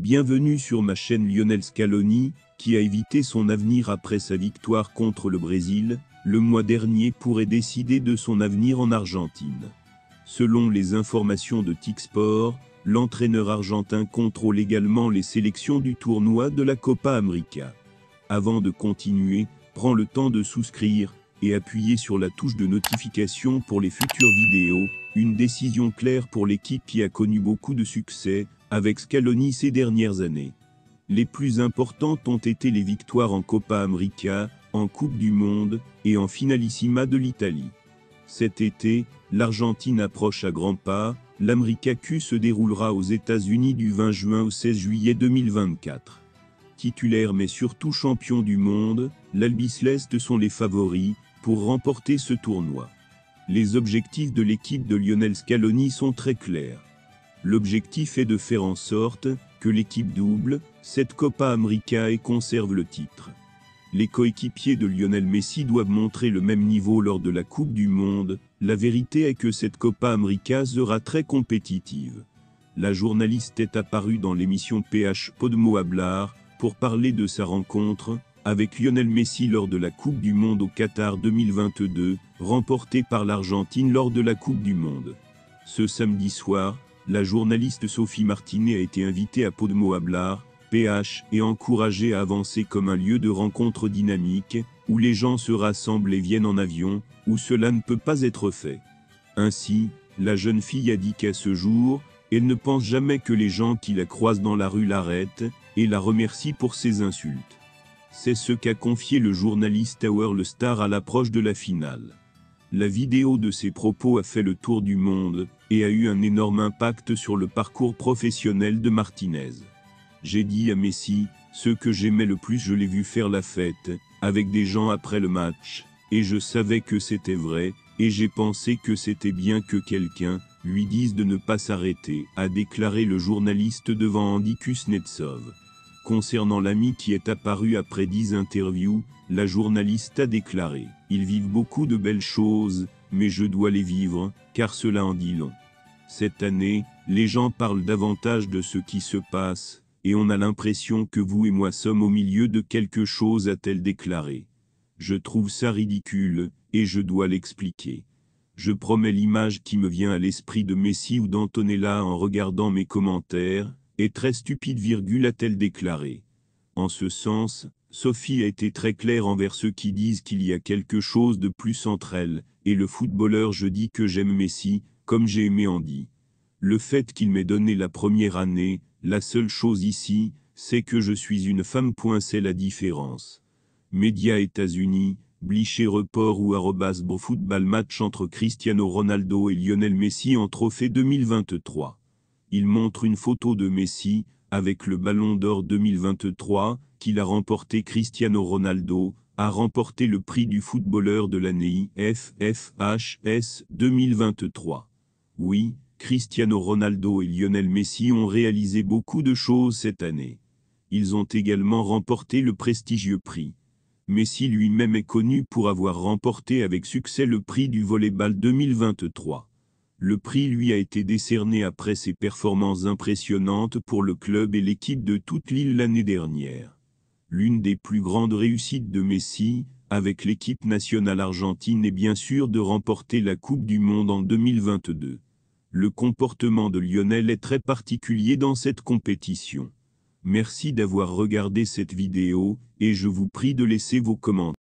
Bienvenue sur ma chaîne. Lionel Scaloni, qui a évité son avenir après sa victoire contre le Brésil, le mois dernier pourrait décider de son avenir en Argentine. Selon les informations de TIC-Sport, l'entraîneur argentin contrôle également les sélections du tournoi de la Copa América. Avant de continuer, prends le temps de souscrire et appuyer sur la touche de notification pour les futures vidéos, une décision claire pour l'équipe qui a connu beaucoup de succès avec Scaloni ces dernières années. Les plus importantes ont été les victoires en Copa América, en Coupe du Monde et en Finalissima de l'Italie. Cet été, l'Argentine approche à grands pas. L'América Cup se déroulera aux États-Unis du 20 juin au 16 juillet 2024. Titulaire mais surtout champion du monde, l'Albiceleste sont les favoris pour remporter ce tournoi. Les objectifs de l'équipe de Lionel Scaloni sont très clairs. L'objectif est de faire en sorte que l'équipe double cette Copa América et conserve le titre. Les coéquipiers de Lionel Messi doivent montrer le même niveau lors de la Coupe du Monde. La vérité est que cette Copa América sera très compétitive. La journaliste est apparue dans l'émission PH Podmo Hablar pour parler de sa rencontre avec Lionel Messi lors de la Coupe du Monde au Qatar 2022, remportée par l'Argentine lors de la Coupe du Monde. Ce samedi soir, la journaliste Sophie Martinet a été invitée à Podmo Hablar, PH, et encouragée à avancer comme un lieu de rencontre dynamique, où les gens se rassemblent et viennent en avion, où cela ne peut pas être fait. Ainsi, la jeune fille a dit qu'à ce jour, elle ne pense jamais que les gens qui la croisent dans la rue l'arrêtent, et la remercient pour ses insultes. C'est ce qu'a confié le journaliste Tower le Star à l'approche de la finale. La vidéo de ses propos a fait le tour du monde, et a eu un énorme impact sur le parcours professionnel de Martinez. J'ai dit à Messi, ce que j'aimais le plus, je l'ai vu faire la fête, avec des gens après le match, et je savais que c'était vrai, et j'ai pensé que c'était bien que quelqu'un lui dise de ne pas s'arrêter, a déclaré le journaliste devant Andy Kuznetsov. Concernant l'ami qui est apparu après 10 interviews, la journaliste a déclaré « Ils vivent beaucoup de belles choses, mais je dois les vivre, car cela en dit long. Cette année, les gens parlent davantage de ce qui se passe, et on a l'impression que vous et moi sommes au milieu de quelque chose », a-t-elle déclaré. « Je trouve ça ridicule, et je dois l'expliquer. Je promets, l'image qui me vient à l'esprit de Messi ou d'Antonella en regardant mes commentaires est très stupide, a-t-elle déclaré. En ce sens, Sophie a été très claire envers ceux qui disent qu'il y a quelque chose de plus entre elle et le footballeur. Je dis que j'aime Messi, comme j'ai aimé Andy. Le fait qu'il m'ait donné la première année, la seule chose ici, c'est que je suis une femme. C'est la différence. Médias États-Unis, Bleacher Report ou @BroFootball. Match entre Cristiano Ronaldo et Lionel Messi en trophée 2023. Il montre une photo de Messi, avec le Ballon d'Or 2023, qu'il a remporté. Cristiano Ronaldo a remporté le prix du footballeur de l'année IFFHS 2023. Oui, Cristiano Ronaldo et Lionel Messi ont réalisé beaucoup de choses cette année. Ils ont également remporté le prestigieux prix. Messi lui-même est connu pour avoir remporté avec succès le prix du volleyball 2023. Le prix lui a été décerné après ses performances impressionnantes pour le club et l'équipe de toute l'île l'année dernière. L'une des plus grandes réussites de Messi, avec l'équipe nationale argentine, est bien sûr de remporter la Coupe du Monde en 2022. Le comportement de Lionel est très particulier dans cette compétition. Merci d'avoir regardé cette vidéo, et je vous prie de laisser vos commentaires.